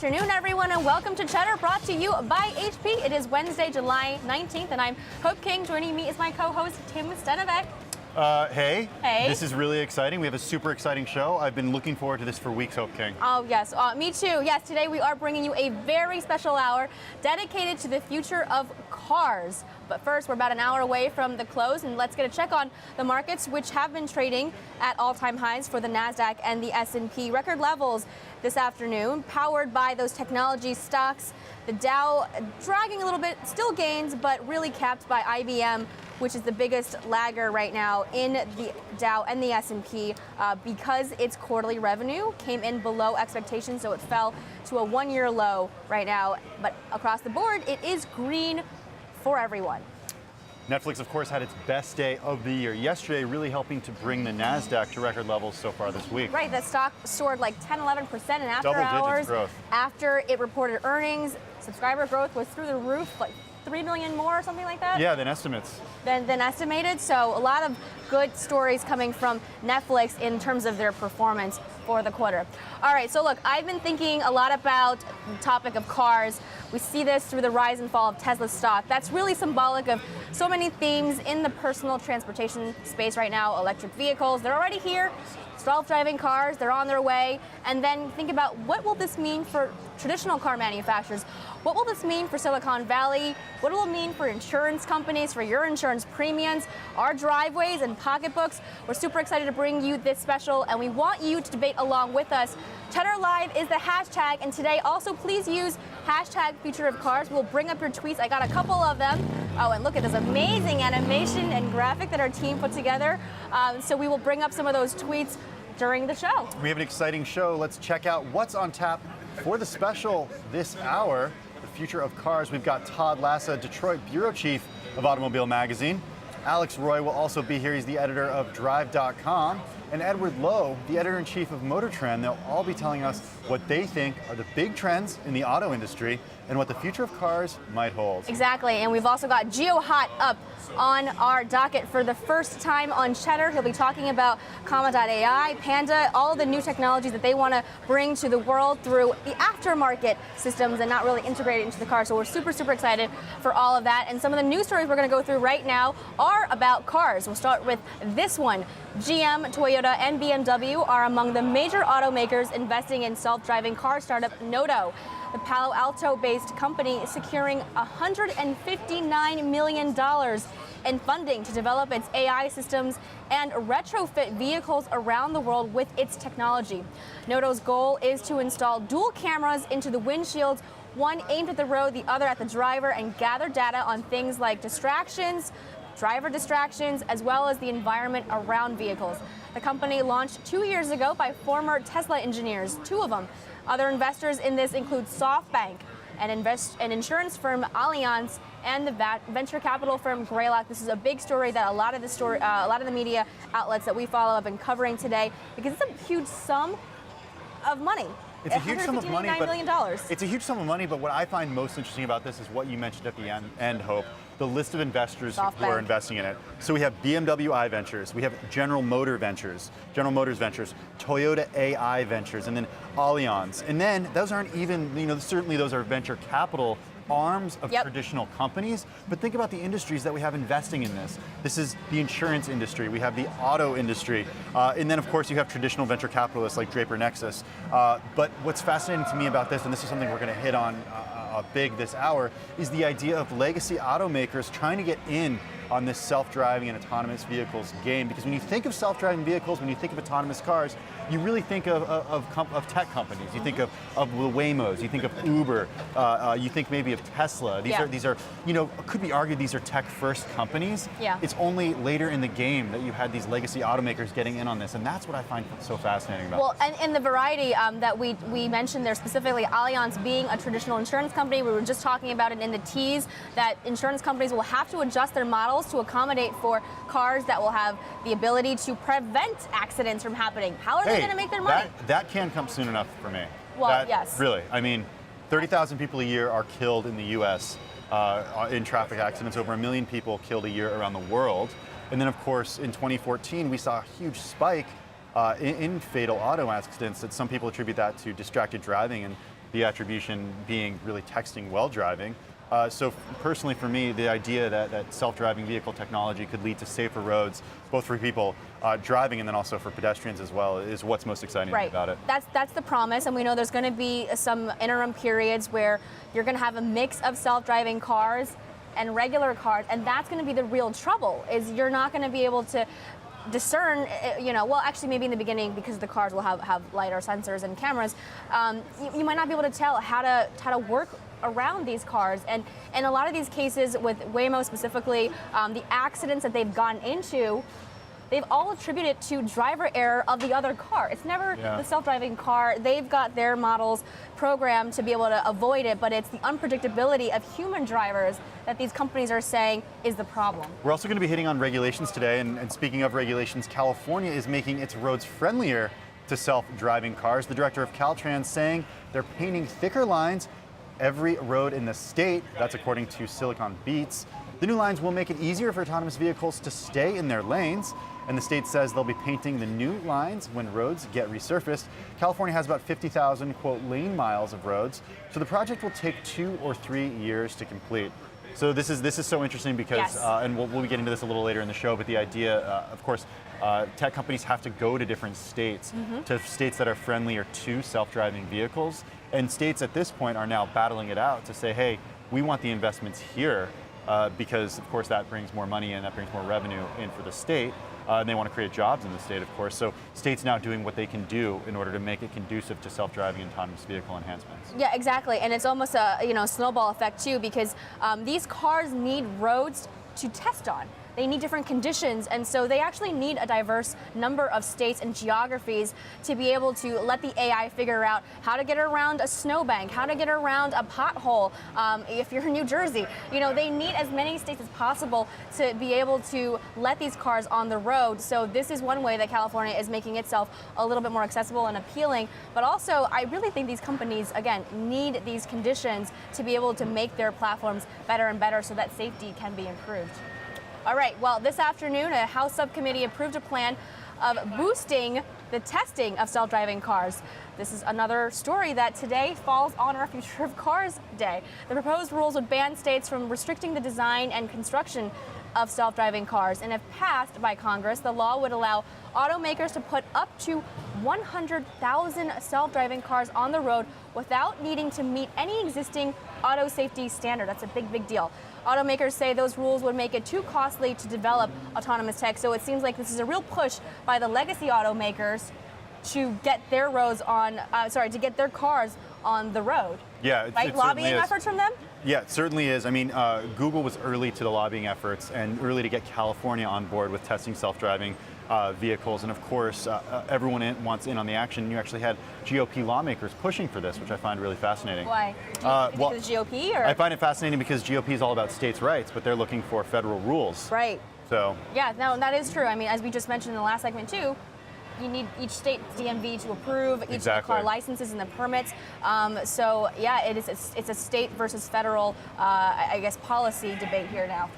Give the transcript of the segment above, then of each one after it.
afternoon, everyone, and welcome to Cheddar, brought to you by HP. It is Wednesday, July 19th, and I'm Hope King. Joining me is my co-host, Tim Stenovec. Hey. Hey. This is really exciting. We have a super exciting show. I've been looking forward to this for weeks, Hope King. Oh, yes. Me too. Yes, today we are bringing you a very special hour dedicated to the future of cars. But first, we're about an hour away from the close, and let's get a check on the markets, which have been trading at all-time highs for the NASDAQ and the S&P. Record levels this afternoon, powered by those technology stocks. The Dow dragging a little bit, still gains, but really capped by IBM, which is the biggest lagger right now in the Dow and the S&P because its quarterly revenue came in below expectations, so it fell to a one-year low right now. But across the board, it is green for everyone. Netflix, of course, had its best day of the year yesterday, really helping to bring the NASDAQ to record levels so far this week. Right, the stock soared like 10-11% in after Double hours. digits growth. After it reported earnings, subscriber growth was through the roof, like 3 million more or something like that? Yeah, than estimates. Than estimated. So a lot of good stories coming from Netflix in terms of their performance for the quarter. All right, so look, I've been thinking a lot about the topic of cars. We see this through the rise and fall of Tesla stock. That's really symbolic of so many themes in the personal transportation space right now. Electric vehicles, they're already here. Self-driving cars, they're on their way. And then think about, what will this mean for traditional car manufacturers? What will this mean for Silicon Valley? What will it mean for insurance companies, for your insurance premiums, our driveways and pocketbooks? We're super excited to bring you this special, and we want you to debate along with us. Cheddar Live is the hashtag, and today also please use hashtag future of cars. We'll bring up your tweets. I got a couple of them. Oh, and look at this amazing animation and graphic that our team put together. So we will bring up some of those tweets during the show. We have an exciting show. Let's check out what's on tap for the special this hour. The future of cars. We've got Todd Lassa, Detroit bureau chief of Automobile Magazine. Alex Roy will also be here. He's the editor of Drive.com. And Edward Lowe, the editor-in-chief of Motor Trend. They'll all be telling us what they think are the big trends in the auto industry and what the future of cars might hold. Exactly, and we've also got Geo Hot up on our docket for the first time on Cheddar. He'll be talking about Comma.ai, Panda, all of the new technologies that they want to bring to the world through the aftermarket systems and not really integrate it into the car. So we're super, super excited for all of that. And some of the news stories we're going to go through right now are about cars. We'll start with this one. GM, Toyota, and BMW are among the major automakers investing in self-driving car startup Noto. The Palo Alto-based company is securing $159 million in funding to develop its AI systems and retrofit vehicles around the world with its technology. Noto's goal is to install dual cameras into the windshields, one aimed at the road, the other at the driver, and gather data on things like distractions, driver distractions, as well as the environment around vehicles. The company launched 2 years ago by former Tesla engineers, 2 of them. Other investors in this include SoftBank, an insurance firm Allianz, and the venture capital firm Greylock. This is a big story that a lot of the media outlets that we follow have been covering today because it's a huge sum of money. It's a huge sum of money, $159 million. It's a huge sum of money, but what I find most interesting about this is what you mentioned at the end, Hope, the list of investors who are investing in it. So we have BMW I Ventures, we have General Motors Ventures, Toyota AI Ventures, and then Allianz. And then those aren't even, certainly those are venture capital arms of traditional companies, but think about the industries that we have investing in this. This is the insurance industry, we have the auto industry, and then of course you have traditional venture capitalists like Draper Nexus. But what's fascinating to me about this, and this is something we're going to hit on big this hour, is the idea of legacy automakers trying to get in on this self-driving and autonomous vehicles game. Because when you think of self-driving vehicles, when you think of autonomous cars, you really think of tech companies. You think of the Waymos, you think of Uber, you think maybe of Tesla. These are, could be argued these are tech-first companies. Yeah. It's only later in the game that you had these legacy automakers getting in on this, and that's what I find so fascinating about this. Well, and the variety that we mentioned there, specifically Allianz being a traditional insurance company, we were just talking about it in the tease, that insurance companies will have to adjust their models to accommodate for cars that will have the ability to prevent accidents from happening. How are they going to make their money? That can't come soon enough for me. Well, yes. Really, I mean, 30,000 people a year are killed in the U.S. In traffic accidents. Over 1 million people killed a year around the world. And then, of course, in 2014, we saw a huge spike in fatal auto accidents that some people attribute that to distracted driving and the attribution being really texting while driving. So personally for me, the idea that self-driving vehicle technology could lead to safer roads, both for people driving and then also for pedestrians as well, is what's most exciting about it. That's the promise, and we know there's going to be some interim periods where you're going to have a mix of self-driving cars and regular cars, and that's going to be the real trouble, is you're not going to be able to discern, well, actually maybe in the beginning, because the cars will have LiDAR sensors and cameras, you might not be able to tell how to work around these cars. And in a lot of these cases, with Waymo specifically, the accidents that they've gotten into, they've all attributed to driver error of the other car. It's never the self-driving car. They've got their models programmed to be able to avoid it, but it's the unpredictability of human drivers that these companies are saying is the problem. We're also going to be hitting on regulations today, and speaking of regulations, California is making its roads friendlier to self-driving cars. The director of Caltrans saying they're painting thicker lines every road in the state. That's according to Silicon Beats. The new lines will make it easier for autonomous vehicles to stay in their lanes, and the state says they'll be painting the new lines when roads get resurfaced. California has about 50,000, quote, lane miles of roads, so the project will take 2 or 3 years to complete. So this is so interesting because, and we'll be getting to this a little later in the show, but the idea, of course, tech companies have to go to different states, to states that are friendlier to self-driving vehicles, and states at this point are now battling it out to say, hey, we want the investments here, because of course that brings more money in, that brings more revenue in for the state, and they want to create jobs in the state, of course. So states now doing what they can do in order to make it conducive to self-driving and autonomous vehicle enhancements. Yeah, exactly, and it's almost a snowball effect too, because these cars need roads to test on. They need different conditions, and so they actually need a diverse number of states and geographies to be able to let the AI figure out how to get around a snowbank, how to get around a pothole. If you're in New Jersey, they need as many states as possible to be able to let these cars on the road. So this is one way that California is making itself a little bit more accessible and appealing. But also, I really think these companies, again, need these conditions to be able to make their platforms better and better so that safety can be improved. All right, well, this afternoon, a House subcommittee approved a plan of boosting the testing of self-driving cars. This is another story that today falls on our Future of Cars Day. The proposed rules would ban states from restricting the design and construction of self-driving cars. And if passed by Congress, the law would allow automakers to put up to 100,000 self-driving cars on the road without needing to meet any existing auto safety standard. That's a big, big deal. Automakers say those rules would make it too costly to develop autonomous tech, so it seems like this is a real push by the legacy automakers to get their to get their cars on the road. Yeah, right? Lobbying efforts from them? Yeah, it certainly is. I mean, Google was early to the lobbying efforts and early to get California on board with testing self-driving vehicles. And of course, everyone wants in on the action. You actually had GOP lawmakers pushing for this, which I find really fascinating. Why? Because GOP? Or? I find it fascinating because GOP is all about states' rights, but they're looking for federal rules. Right. So. Yeah, no, that is true. I mean, as we just mentioned in the last segment too, you need each state DMV to approve each of the car licenses and the permits. So yeah, it's a state versus federal, I guess, policy debate here now.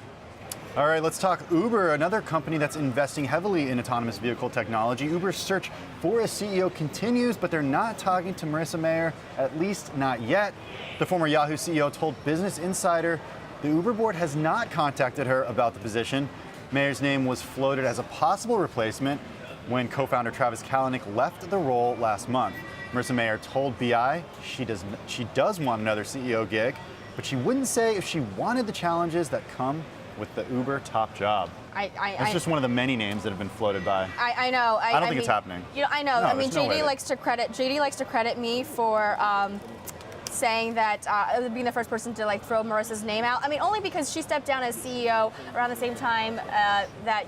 All right, let's talk Uber, another company that's investing heavily in autonomous vehicle technology. Uber's search for a CEO continues, but they're not talking to Marissa Mayer, at least not yet. The former Yahoo CEO told Business Insider the Uber board has not contacted her about the position. Mayer's name was floated as a possible replacement when co-founder Travis Kalanick left the role last month. Marissa Mayer told BI she does want another CEO gig, but she wouldn't say if she wanted the challenges that come with the Uber top job. It's just one of the many names that have been floated by. I know. I don't think it's happening. I know. No, I mean, no JD likes to credit me for saying that being the first person to throw Marissa's name out. I mean, only because she stepped down as CEO around the same time that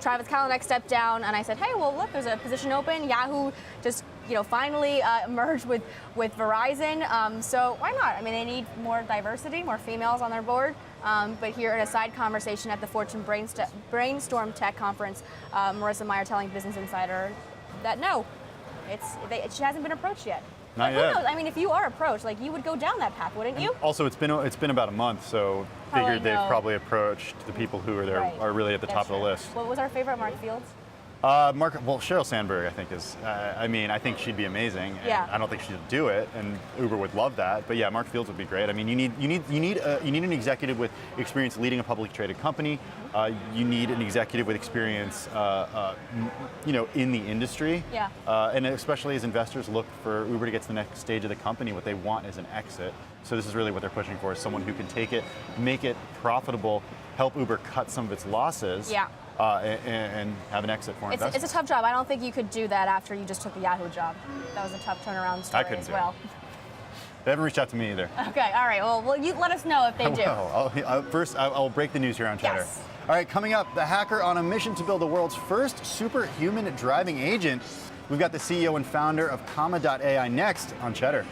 Travis Kalanick stepped down, and I said, hey, well, look, there's a position open. Yahoo just finally merged with Verizon. So why not? I mean, they need more diversity, more females on their board. But here in a side conversation at the Fortune Brainstorm Tech Conference, Marissa Mayer telling Business Insider that no, she hasn't been approached yet. Not who yet. knows? I mean, if you are approached, you would go down that path, wouldn't you? Also, it's been about a month, so figured they've probably approached the people who are there are really at the top of the list. What was our favorite, Mark Fields? Well, Sheryl Sandberg, I think is. I mean, I think she'd be amazing. And Yeah. I don't think she'd do it, and Uber would love that. But yeah, Mark Fields would be great. I mean, you need an executive with experience leading a publicly traded company. You need an executive with experience, in the industry. Yeah. And especially as investors look for Uber to get to the next stage of the company, what they want is an exit. So this is really what they're pushing for: is someone who can take it, make it profitable, help Uber cut some of its losses. Yeah. And have an exit for investors. It's a tough job. I don't think you could do that after you just took the Yahoo job. That was a tough turnaround story couldn't as do well. They haven't reached out to me either. Okay, all right. Well, you let us know if they do. First, I'll break the news here on Cheddar. Yes. All right, coming up, the hacker on a mission to build the world's first superhuman driving agent. We've got the CEO and founder of Comma.ai next on Cheddar.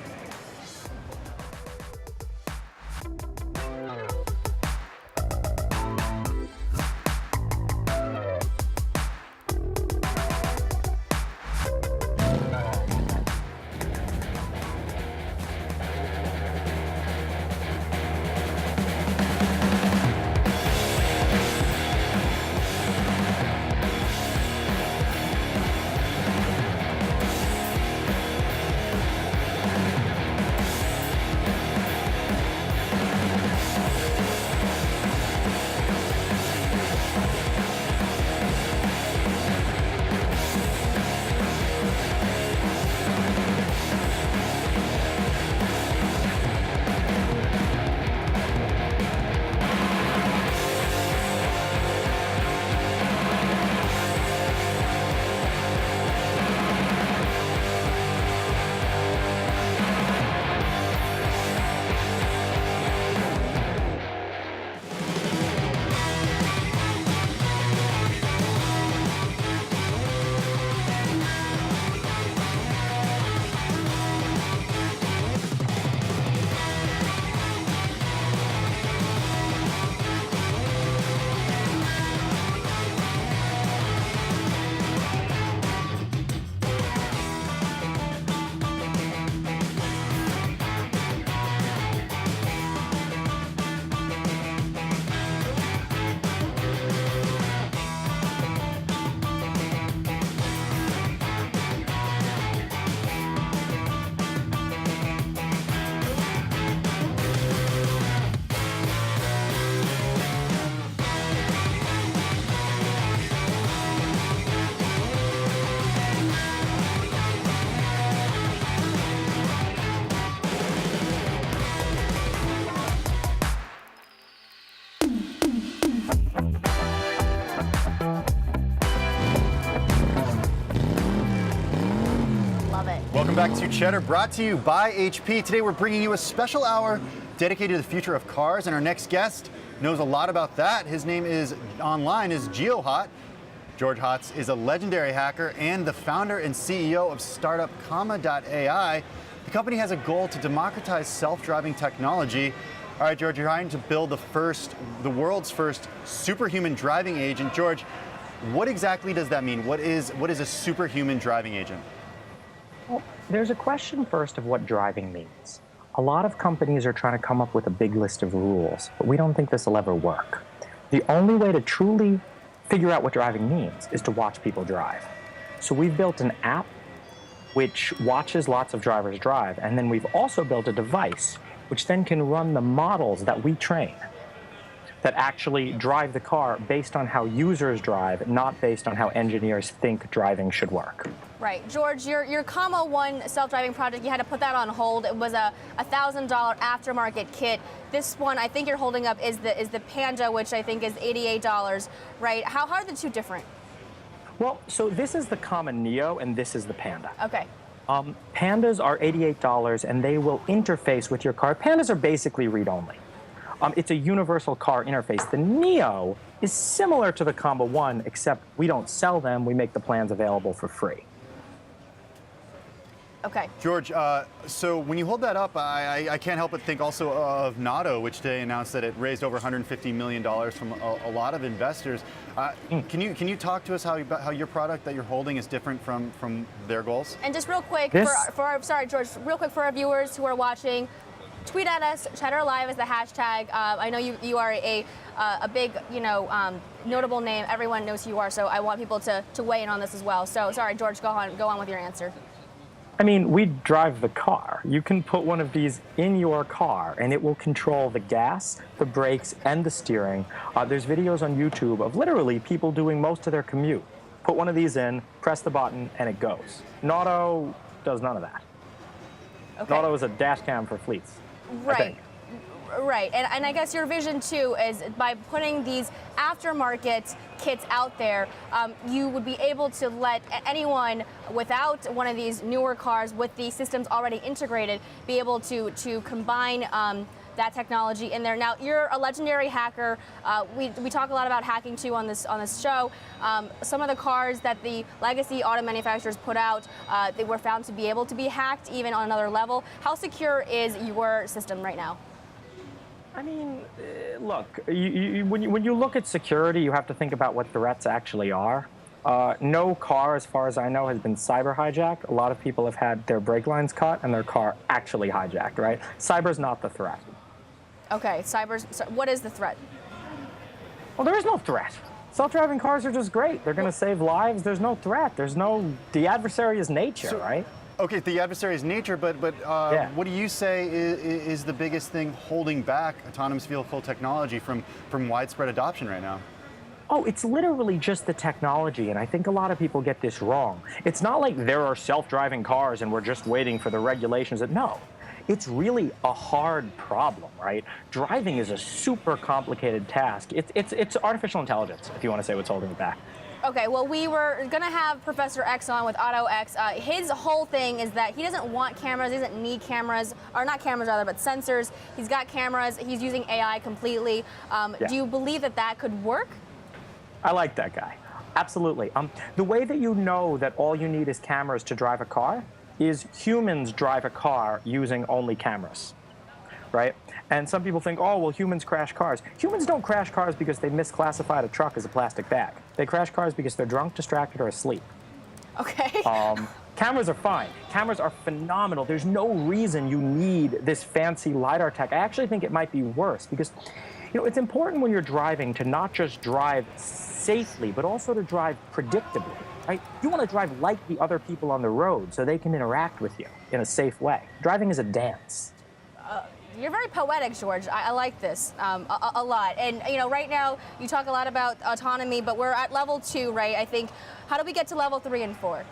Welcome back to Cheddar, brought to you by HP. Today we're bringing you a special hour dedicated to the future of cars, and our next guest knows a lot about that. His name is GeoHot. George Hotz is a legendary hacker and the founder and CEO of startup Comma.ai. The company has a goal to democratize self-driving technology. All right, George, you're trying to build the world's first superhuman driving agent. George, what exactly does that mean? What is a superhuman driving agent? Well, there's a question first of what driving means. A lot of companies are trying to come up with a big list of rules, but we don't think this will ever work. The only way to truly figure out what driving means is to watch people drive. So we've built an app which watches lots of drivers drive, and then we've also built a device which then can run the models that we train that actually drive the car based on how users drive, not based on how engineers think driving should work. Right. George, your Comma One self-driving project, you had to put that on hold. It was a $1,000 aftermarket kit. This one I think you're holding up is the Panda, which I think is $88, right? How are the two different? Well, so this is the Comma Neo and this is the Panda. Okay. Pandas are $88 and they will interface with your car. Pandas are basically read-only. It's a universal car interface. The Neo is similar to the Comma One, except we don't sell them. We make the plans available for free. Okay. George, so when you hold that up, I can't help but think also of Nado, which today announced that it raised over $150 million from a lot of investors. Can you talk to us how your product that you're holding is different from their goals? And just real quick, sorry, George, real quick for our viewers who are watching, tweet at us. Cheddar Live is the hashtag. I know you are a big, notable name. Everyone knows who you are, so I want people to weigh in on this as well. So sorry, George, go on with your answer. I mean, we drive the car. You can put one of these in your car, and it will control the gas, the brakes, and the steering. There's videos on YouTube of literally people doing most of their commute. Put one of these in, press the button, and it goes. Nauto does none of that. Okay. Nauto is a dash cam for fleets. Right. Right, and I guess your vision too is by putting these aftermarket kits out there, you would be able to let anyone without one of these newer cars with the systems already integrated be able to combine that technology in there. Now, you're a legendary hacker. We talk a lot about hacking too on this show. Some of the cars that the legacy auto manufacturers put out, they were found to be able to be hacked even on another level. How secure is your system right now? I mean, look, when you look at security, you have to think about what threats actually are. No car, as far as I know, has been cyber hijacked. A lot of people have had their brake lines cut and their car actually hijacked, right? Cyber's not the threat. Okay, what is the threat? Well, there is no threat. Self-driving cars are just great. They're going to save lives. There's no threat. The adversary is nature, right? Okay, the adversary is nature, but yeah. What do you say is the biggest thing holding back autonomous vehicle technology from widespread adoption right now? Oh, it's literally just the technology, and I think a lot of people get this wrong. It's not like there are self-driving cars and we're just waiting for the regulations. No, it's really a hard problem, right? Driving is a super complicated task. It's artificial intelligence, if you want to say what's holding it back. Okay, well, we were going to have Professor X on with AutoX. His whole thing is that he doesn't want cameras, he doesn't need cameras, or not cameras rather, but sensors. He's got cameras, he's using AI completely. Yeah. Do you believe that that could work? I like that guy. Absolutely. The way that you know that all you need is cameras to drive a car is humans drive a car using only cameras, right? And some people think, oh, well, humans crash cars. Humans don't crash cars because they misclassified a truck as a plastic bag. They crash cars because they're drunk, distracted, or asleep. Okay. Cameras are fine. Cameras are phenomenal. There's no reason you need this fancy LiDAR tech. I actually think it might be worse because, it's important when you're driving to not just drive safely, but also to drive predictably, right? You want to drive like the other people on the road so they can interact with you in a safe way. Driving is a dance. You're very poetic, George. I like this a lot. And, right now you talk a lot about autonomy, but we're at level 2, right? I think, how do we get to level 3 and 4?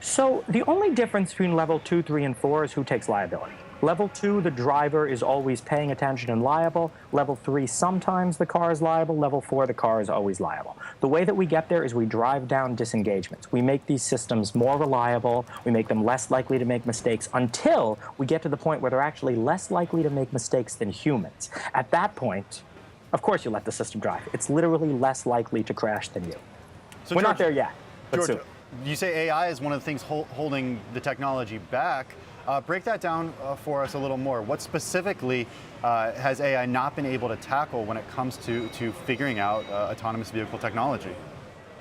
So the only difference between level 2, 3, and 4 is who takes liability. Level 2, the driver is always paying attention and liable. Level 3, sometimes the car is liable. Level 4, the car is always liable. The way that we get there is we drive down disengagements. We make these systems more reliable. We make them less likely to make mistakes until we get to the point where they're actually less likely to make mistakes than humans. At that point, of course you let the system drive. It's literally less likely to crash than you. So We're not there yet, but George, soon. You say AI is one of the things holding the technology back. Break that down for us a little more. What specifically has AI not been able to tackle when it comes to figuring out autonomous vehicle technology?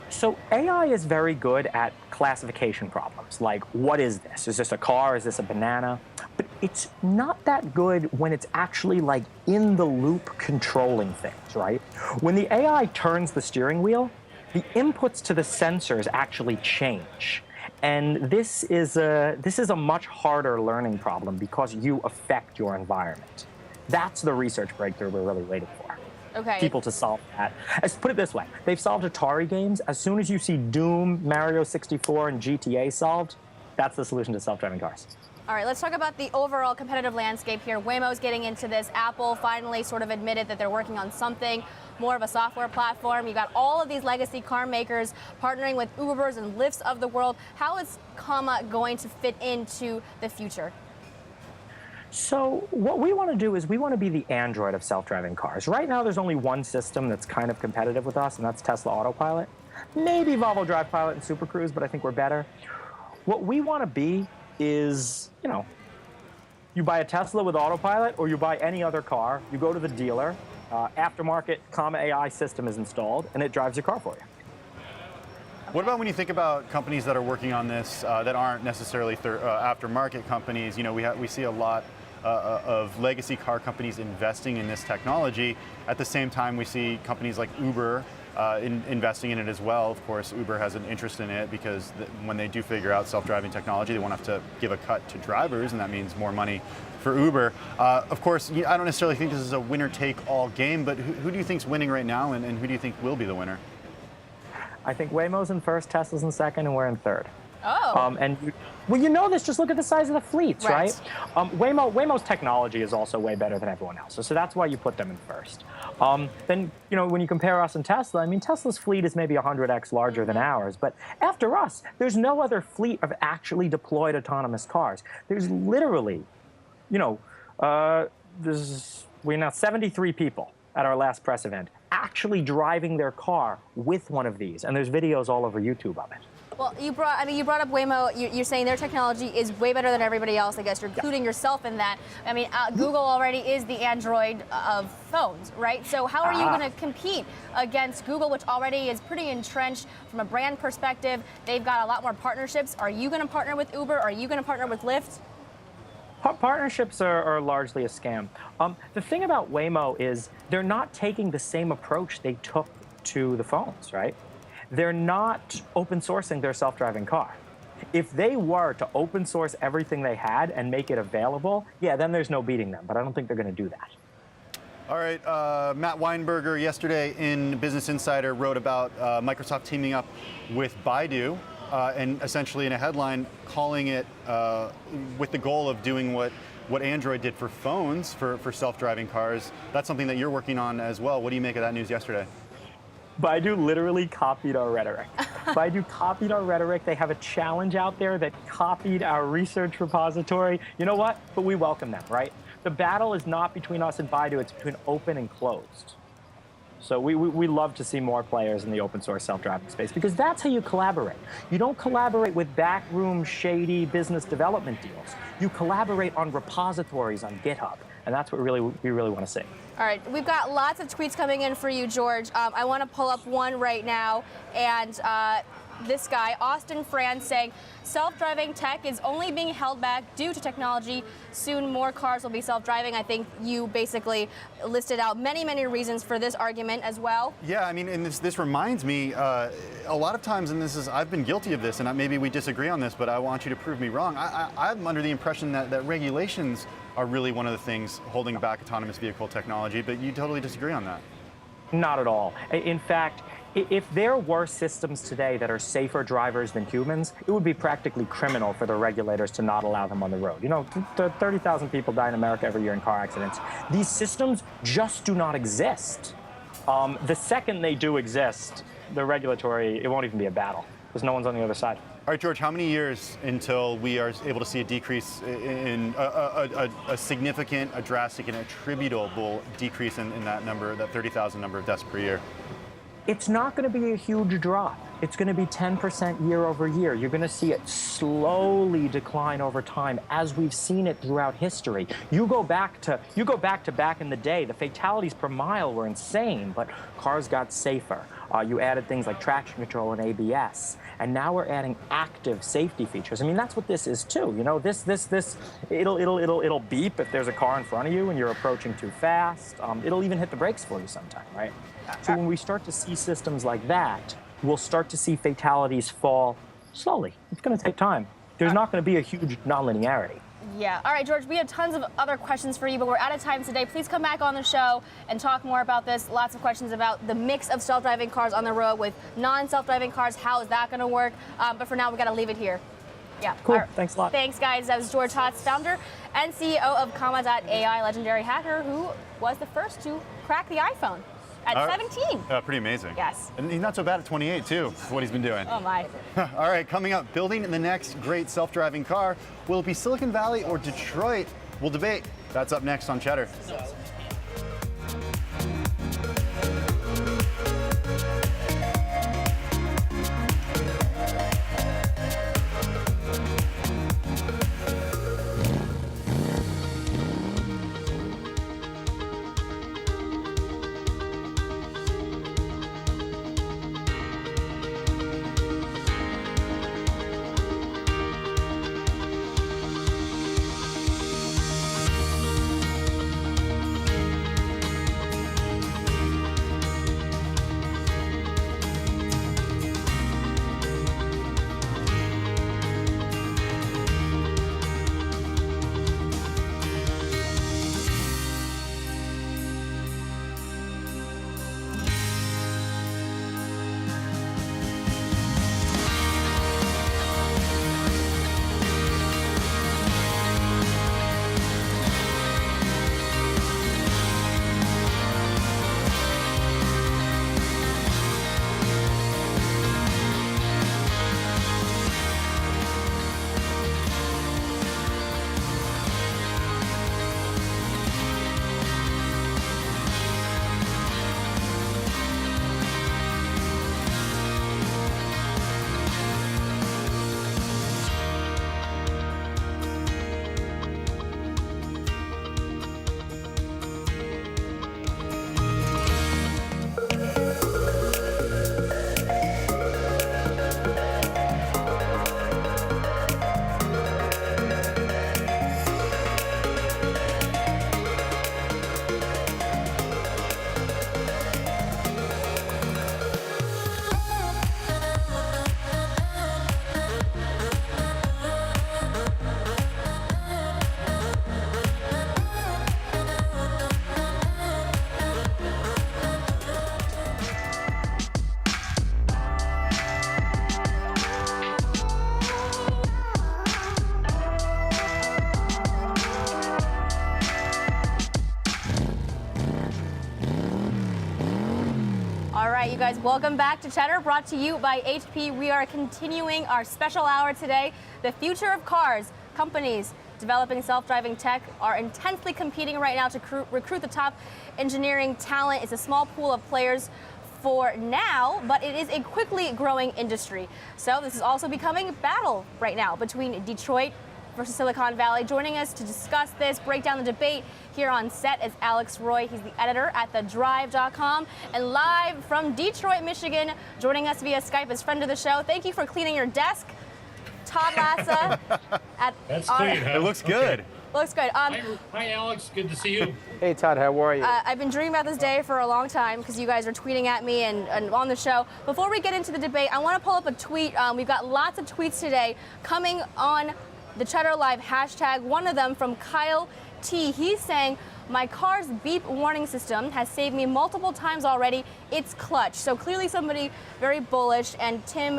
So AI is very good at classification problems, like what is this? Is this a car? Is this a banana? But it's not that good when it's actually like in the loop controlling things, right? When the AI turns the steering wheel, the inputs to the sensors actually change. And this is a much harder learning problem because you affect your environment. That's the research breakthrough we're really waiting for. Okay. People to solve that. Let's put it this way. They've solved Atari games. As soon as you see Doom, Mario 64, and GTA solved, that's the solution to self-driving cars. All right, let's talk about the overall competitive landscape here. Waymo's getting into this. Apple finally sort of admitted that they're working on something, more of a software platform. You got all of these legacy car makers partnering with Ubers and Lyfts of the world. How is Comma going to fit into the future? So what we want to do is we want to be the Android of self-driving cars. Right now, there's only one system that's kind of competitive with us, and that's Tesla Autopilot. Maybe Volvo Drive Pilot and Super Cruise, but I think we're better. What we want to be is, you buy a Tesla with Autopilot or you buy any other car, you go to the dealer, aftermarket Comma AI system is installed, and it drives your car for you. What about when you think about companies that are working on this that aren't necessarily aftermarket companies? We see a lot of legacy car companies investing in this technology. At the same time, we see companies like Uber investing in it as well. Of course, Uber has an interest in it because when they do figure out self-driving technology, they won't have to give a cut to drivers, and that means more money for Uber. Of course, I don't necessarily think this is a winner-take-all game, but who do you think's winning right now, and who do you think will be the winner? I think Waymo's in first, Tesla's in second, and we're in third. Oh. Well, you know this. Just look at the size of the fleets, Right. Waymo's technology is also way better than everyone else's, so that's why you put them in first. Then, when you compare us and Tesla, I mean, Tesla's fleet is maybe 100x larger than ours, but after us, there's no other fleet of actually deployed autonomous cars. There's literally, we announced 73 people at our last press event actually driving their car with one of these, and there's videos all over YouTube of it. Well, you brought up Waymo. You're saying their technology is way better than everybody else. I guess you're including yourself in that. I mean, Google already is the Android of phones, right? So how are you going to compete against Google, which already is pretty entrenched from a brand perspective? They've got a lot more partnerships. Are you going to partner with Uber? Are you going to partner with Lyft? Partnerships are largely a scam. The thing about Waymo is they're not taking the same approach they took to the phones, right? They're not open sourcing their self-driving car. If they were to open source everything they had and make it available, yeah, then there's no beating them. But I don't think they're going to do that. All right, Matt Weinberger yesterday in Business Insider wrote about Microsoft teaming up with Baidu and essentially in a headline calling it with the goal of doing what Android did for phones for self-driving cars. That's something that you're working on as well. What do you make of that news yesterday? Baidu literally copied our rhetoric. Baidu copied our rhetoric. They have a challenge out there that copied our research repository. You know what? But we welcome them, right? The battle is not between us and Baidu. It's between open and closed. So we love to see more players in the open source self-driving space because that's how you collaborate. You don't collaborate with backroom shady business development deals. You collaborate on repositories on GitHub, and that's what we really want to see. All right, we've got lots of tweets coming in for you, George. I want to pull up one right now, and this guy, Austin Franz, saying, self-driving tech is only being held back due to technology. Soon more cars will be self-driving. I think you basically listed out many, many reasons for this argument as well. Yeah, I mean, and this reminds me, a lot of times, and I've been guilty of this, and maybe we disagree on this, but I want you to prove me wrong. I'm under the impression that regulations are really one of the things holding back autonomous vehicle technology, but you totally disagree on that. Not at all. In fact, if there were systems today that are safer drivers than humans, it would be practically criminal for the regulators to not allow them on the road. 30,000 people die in America every year in car accidents. These systems just do not exist. The second they do exist, it won't even be a battle because no one's on the other side. All right, George, how many years until we are able to see a decrease in a significant, a drastic, and attributable decrease in that number, that 30,000 number of deaths per year? It's not going to be a huge drop. It's going to be 10% year over year. You're going to see it slowly decline over time, as we've seen it throughout history. You go back to back in the day, the fatalities per mile were insane, but cars got safer. You added things like traction control and ABS, and now we're adding active safety features. I mean, that's what this is too. It'll beep if there's a car in front of you and you're approaching too fast. It'll even hit the brakes for you sometime, right? So when we start to see systems like that, we'll start to see fatalities fall slowly. It's going to take time. There's not going to be a huge nonlinearity. Yeah. All right, George, we have tons of other questions for you, but we're out of time today. Please come back on the show and talk more about this. Lots of questions about the mix of self-driving cars on the road with non-self-driving cars. How is that going to work? But for now, we've got to leave it here. Yeah. Cool. Thanks a lot. Thanks, guys. That was George Hotz, founder and CEO of Comma.ai, legendary hacker who was the first to crack the iPhone at 17. Pretty amazing. Yes. And he's not so bad at 28, too, what he's been doing. Oh, my. All right, coming up, building the next great self-driving car. Will it be Silicon Valley or Detroit? We'll debate. That's up next on Cheddar. right, you guys, welcome back to Cheddar, brought to you by HP. We are continuing our special hour today, the future of cars. Companies developing self-driving tech are intensely competing right now to recruit the top engineering talent. It's a small pool of players for now, but it is a quickly growing industry. So this is also becoming a battle right now between Detroit versus Silicon Valley. Joining us to discuss this, break down the debate here on set is Alex Roy. He's the editor at thedrive.com, and live from Detroit, Michigan, joining us via Skype is friend of the show. Thank you for cleaning your desk, Todd Lassa. That's clean, huh? It looks good. Okay. Looks good. Hi, Alex. Good to see you. Hey, Todd, how are you? I've been dreaming about this day for a long time because you guys are tweeting at me and on the show. Before we get into the debate, I want to pull up a tweet. We've got lots of tweets today coming on the Cheddar Live hashtag. One of them from Kyle T. He's saying, my car's beep warning system has saved me multiple times already. It's clutch. So clearly somebody very bullish. And Tim,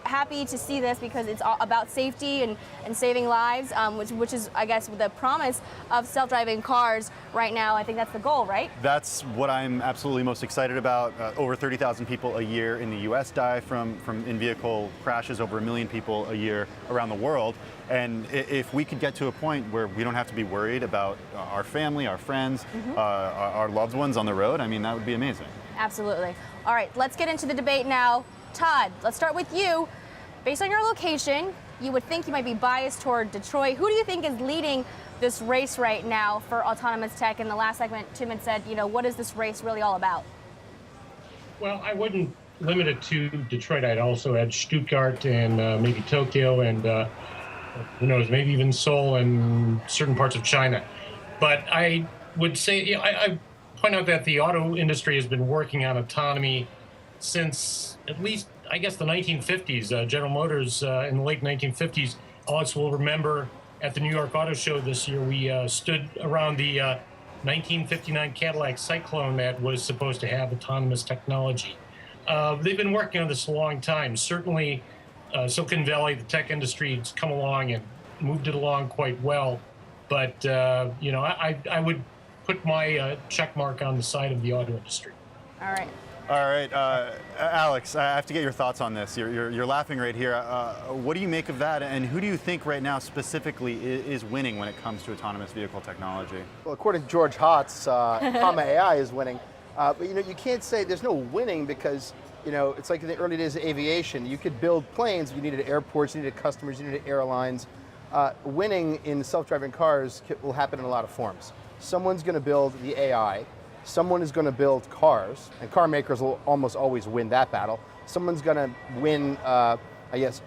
happy to see this because it's all about safety and saving lives, which is, I guess, the promise of self-driving cars right now. I think that's the goal, right? That's what I'm absolutely most excited about. Over 30,000 people a year in the US die from in-vehicle crashes, over 1 million people a year around the world. And if we could get to a point where we don't have to be worried about our family, our friends, our loved ones on the road, I mean, that would be amazing. Absolutely. All right, let's get into the debate now. Todd, let's start with you. Based on your location, you would think you might be biased toward Detroit. Who do you think is leading this race right now for autonomous tech? In the last segment, Tim had said, what is this race really all about? Well, I wouldn't limit it to Detroit. I'd also add Stuttgart and maybe Tokyo and who knows, maybe even Seoul and certain parts of China. But I would say, I point out that the auto industry has been working on autonomy since at least, I guess, the 1950s. General Motors in the late 1950s, Alex will remember at the New York Auto Show this year, we stood around the 1959 Cadillac Cyclone that was supposed to have autonomous technology. They've been working on this a long time. Certainly, Silicon Valley, the tech industry, has come along and moved it along quite well. But, I would put my check mark on the side of the auto industry. All right. All right, Alex, I have to get your thoughts on this. You're laughing right here. What do you make of that, and who do you think right now specifically is winning when it comes to autonomous vehicle technology? Well, according to George Hotz, Comma AI is winning. But you can't say there's no winning because it's like in the early days of aviation. You could build planes, you needed airports, you needed customers, you needed airlines. Winning in self-driving cars will happen in a lot of forms. Someone's going to build the AI. Someone is going to build cars, and car makers will almost always win that battle. Someone's going to win,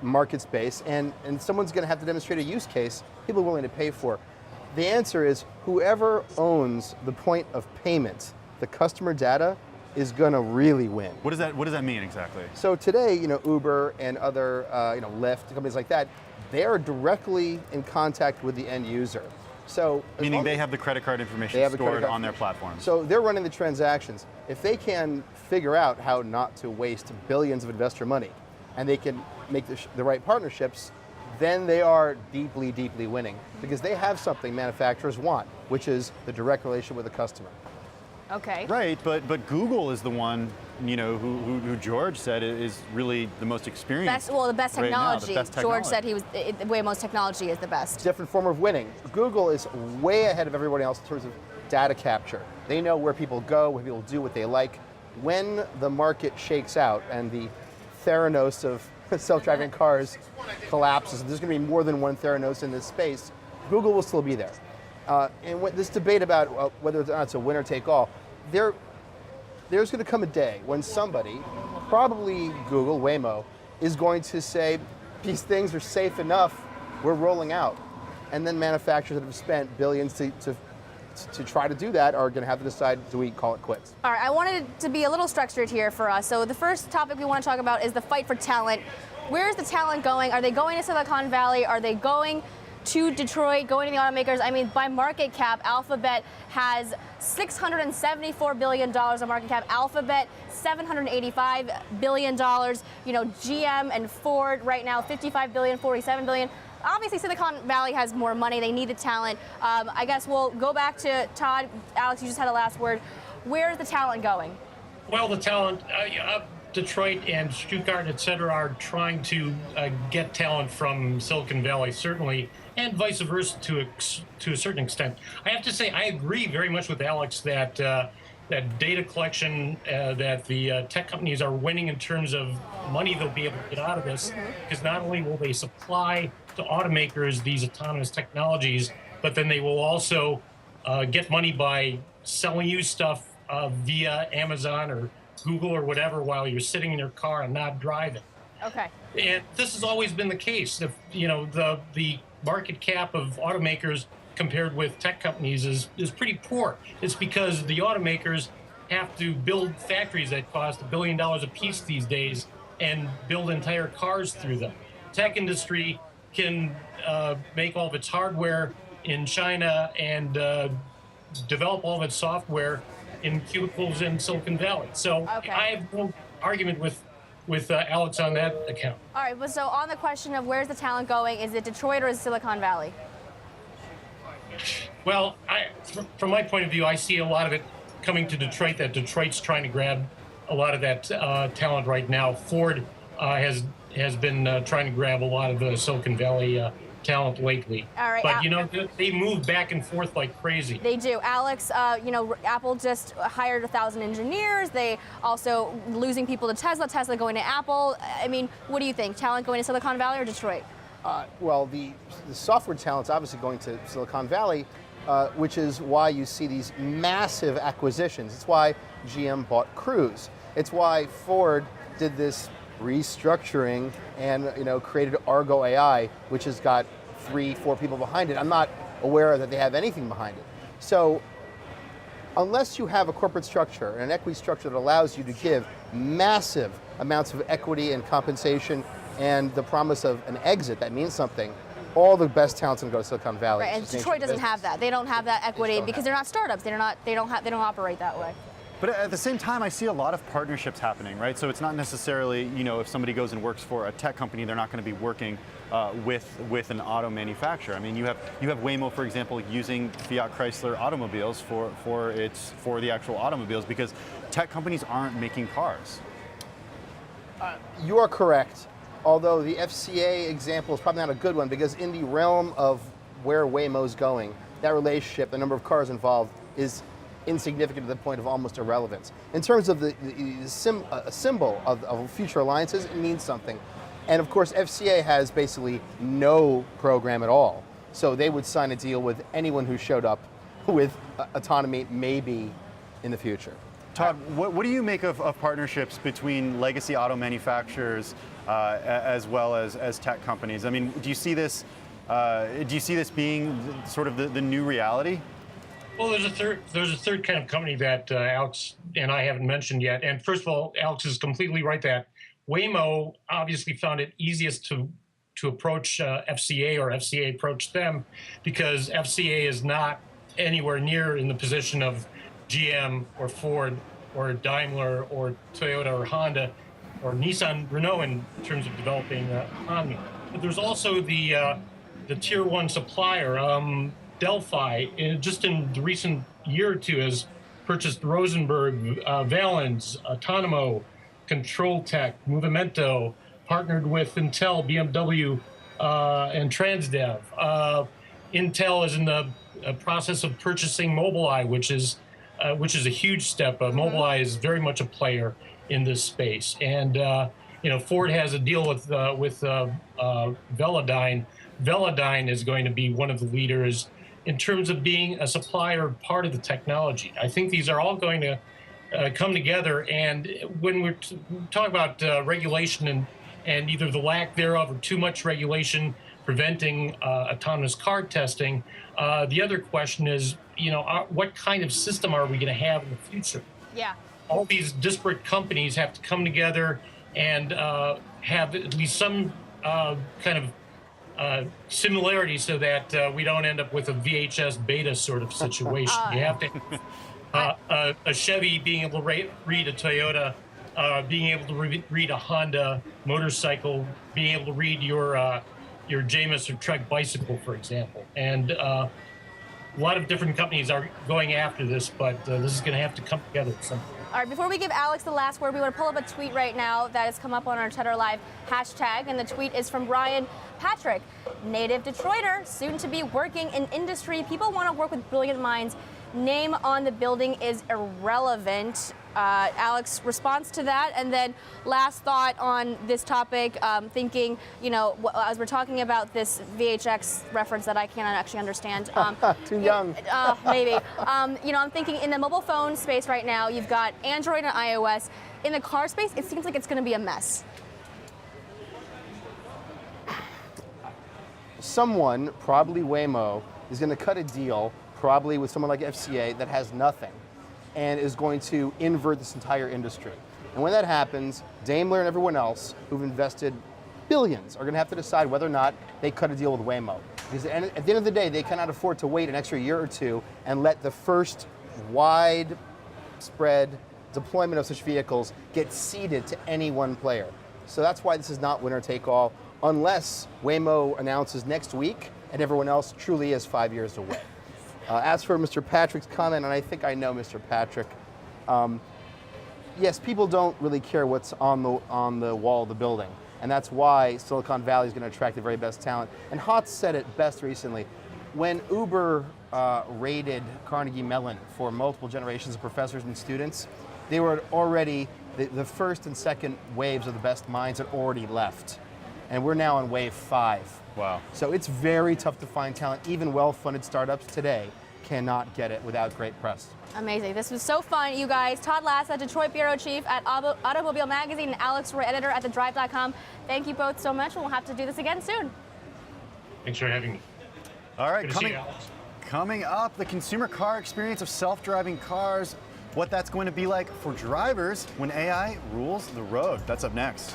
market space, and someone's going to have to demonstrate a use case people are willing to pay for. The answer is whoever owns the point of payment, the customer data, is going to really win. What does that mean exactly? So today, Uber and other, Lyft, companies like that, they are directly in contact with the end user. So meaning they have the credit card information stored on their platform. So they're running the transactions. If they can figure out how not to waste billions of investor money, and they can make the right partnerships, then they are deeply, deeply winning because they have something manufacturers want, which is the direct relationship with the customer. Okay. Right, but Google is the one, who George said is really the most experienced. The best technology. Right now, the best technology. George said the way most technology is the best. Different form of winning. Google is way ahead of everybody else in terms of data capture. They know where people go, where people do what they like. When the market shakes out and the Theranos of self-driving cars collapses, and there's going to be more than one Theranos in this space, Google will still be there. And this debate about whether or not it's a winner take all, there's going to come a day when somebody, probably Google, Waymo, is going to say, these things are safe enough, we're rolling out. And then manufacturers that have spent billions to try to do that are going to have to decide, do we call it quits? All right, I wanted it to be a little structured here for us. So the first topic we want to talk about is the fight for talent. Where's the talent going? Are they going to Silicon Valley? Are they going to Detroit, going to the automakers? I mean, by market cap, Alphabet has $674 billion of market cap. Alphabet, $785 billion. GM and Ford right now, $55 billion, $47 billion. Obviously, Silicon Valley has more money. They need the talent. I guess we'll go back to Todd. Alex, you just had a last word. Where's the talent going? Well, the talent, Detroit and Stuttgart, et cetera, are trying to get talent from Silicon Valley, certainly, and vice versa to a certain extent. I have to say, I agree very much with Alex that that data collection, that the tech companies are winning in terms of money they'll be able to get out of this, because not only will they supply to automakers these autonomous technologies, but then they will also get money by selling you stuff via Amazon or Google or whatever while you're sitting in your car and not driving. Okay. And this has always been the case. If the market cap of automakers compared with tech companies is pretty poor. It's because the automakers have to build factories that cost $1 billion a piece these days and build entire cars through them. Tech industry can make all of its hardware in China and develop all of its software in cubicles in Silicon Valley. So I have no argument with Alex on that account. All right, but so on the question of where's the talent going, is it Detroit or is it Silicon Valley? Well, from my point of view, I see a lot of it coming to Detroit, that Detroit's trying to grab a lot of that talent right now. Ford has been trying to grab a lot of Silicon Valley talent lately. All right, but they move back and forth like crazy. They do. Alex, Apple just hired 1,000 engineers. They also losing people to Tesla. Tesla going to Apple. I mean, what do you think? Talent going to Silicon Valley or Detroit? Well, the software talent's obviously going to Silicon Valley, which is why you see these massive acquisitions. It's why GM bought Cruise. It's why Ford did this restructuring and created Argo AI, which has got 3-4 people behind it. I'm not aware that they have anything behind it. So unless you have a corporate structure and an equity structure that allows you to give massive amounts of equity and compensation and the promise of an exit that means something, all the best talent's going to go to Silicon Valley. Right, and Detroit doesn't have that. They don't have that equity because they're not startups. They don't operate that way. But at the same time, I see a lot of partnerships happening, right? So it's not necessarily, if somebody goes and works for a tech company, they're not going to be working with an auto manufacturer. I mean, you have Waymo, for example, using Fiat Chrysler automobiles for the actual automobiles because tech companies aren't making cars. You are correct. Although the FCA example is probably not a good one because in the realm of where Waymo's going, that relationship, the number of cars involved is insignificant to the point of almost irrelevance. In terms of the symbol of future alliances, it means something. And of course, FCA has basically no program at all. So they would sign a deal with anyone who showed up with autonomy maybe in the future. Todd, what do you make of partnerships between legacy auto manufacturers as well as tech companies? I mean, do you see this being sort of the new reality? Well, there's a third kind of company that Alex and I haven't mentioned yet. And first of all, Alex is completely right that Waymo obviously found it easiest to approach FCA, or FCA approached them, because FCA is not anywhere near in the position of GM or Ford or Daimler or Toyota or Honda or Nissan, Renault in terms of developing autonomy. But there's also the tier one supplier, Delphi, just in the recent year or two has purchased Rosenberg, Valens, Autonomo, Control Tech, Movimento, partnered with Intel, BMW, and Transdev. Intel is in the process of purchasing Mobileye, which is a huge step. Mobileye is very much a player in this space, and Ford has a deal with Velodyne. Velodyne is going to be one of the leaders in terms of being a supplier of part of the technology. I think these are all going to come together, and when we're talking about regulation and either the lack thereof or too much regulation preventing autonomous car testing, the other question is, what kind of system are we going to have in the future? Yeah. All these disparate companies have to come together and have at least some kind of similarity so that we don't end up with a VHS beta sort of situation. You have to a Chevy being able to read a Toyota, being able to read a Honda motorcycle, being able to read your Jamis or Trek bicycle, for example. And a lot of different companies are going after this, but this is going to have to come together at some point. All right, before we give Alex the last word, we want to pull up a tweet right now that has come up on our Cheddar Live hashtag, and the tweet is from Brian Patrick, native Detroiter, soon to be working in industry. People want to work with brilliant minds. Name on the building is irrelevant. Alex, response to that, and then last thought on this topic, thinking, you know, as we're talking about this VHX reference that I cannot actually understand. Too young. Maybe. You know, I'm thinking in the mobile phone space right now, you've got Android and iOS. In the car space, it seems like it's going to be a mess. Someone, probably Waymo, is going to cut a deal, probably with someone like FCA, that has nothing, and is going to invert this entire industry. And when that happens, Daimler and everyone else who've invested billions are going to have to decide whether or not they cut a deal with Waymo. Because at the end of the day, they cannot afford to wait an extra year or two and let the first widespread deployment of such vehicles get ceded to any one player. So that's why this is not winner take all, unless Waymo announces next week and everyone else truly is 5 years away. As for Mr. Patrick's comment, and I think I know Mr. Patrick, yes, people don't really care what's on the wall of the building, and that's why Silicon Valley is going to attract the very best talent. And Hotz said it best recently. When Uber raided Carnegie Mellon for multiple generations of professors and students, they were already, the first and second waves of the best minds had already left. And we're now on wave 5. Wow. So it's very tough to find talent. Even well-funded startups today cannot get it without great press. Amazing. This was so fun, you guys. Todd Lassa, Detroit Bureau Chief at Automobile Magazine, and Alex Roy, editor at TheDrive.com. Thank you both so much. We'll have to do this again soon. Thanks for having me. All right, Good to see you, Alex. coming up, the consumer car experience of self-driving cars, what that's going to be like for drivers when AI rules the road. That's up next.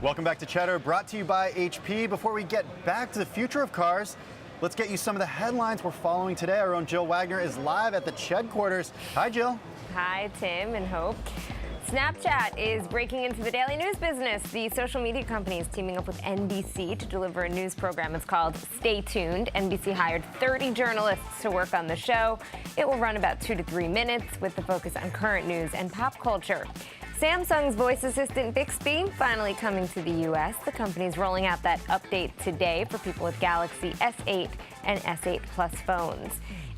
Welcome back to Cheddar, brought to you by HP. Before we get back to the future of cars, let's get you some of the headlines we're following today. Our own Jill Wagner is live at the Ched quarters. Hi, Jill. Hi, Tim and Hope. Snapchat is breaking into the daily news business. The social media company is teaming up with NBC to deliver a news program. It's called Stay Tuned. NBC hired 30 journalists to work on the show. It will run about 2 to 3 minutes with the focus on current news and pop culture. Samsung's voice assistant Bixby finally coming to the U.S. The company is rolling out that update today for people with Galaxy S8 and S8 Plus phones.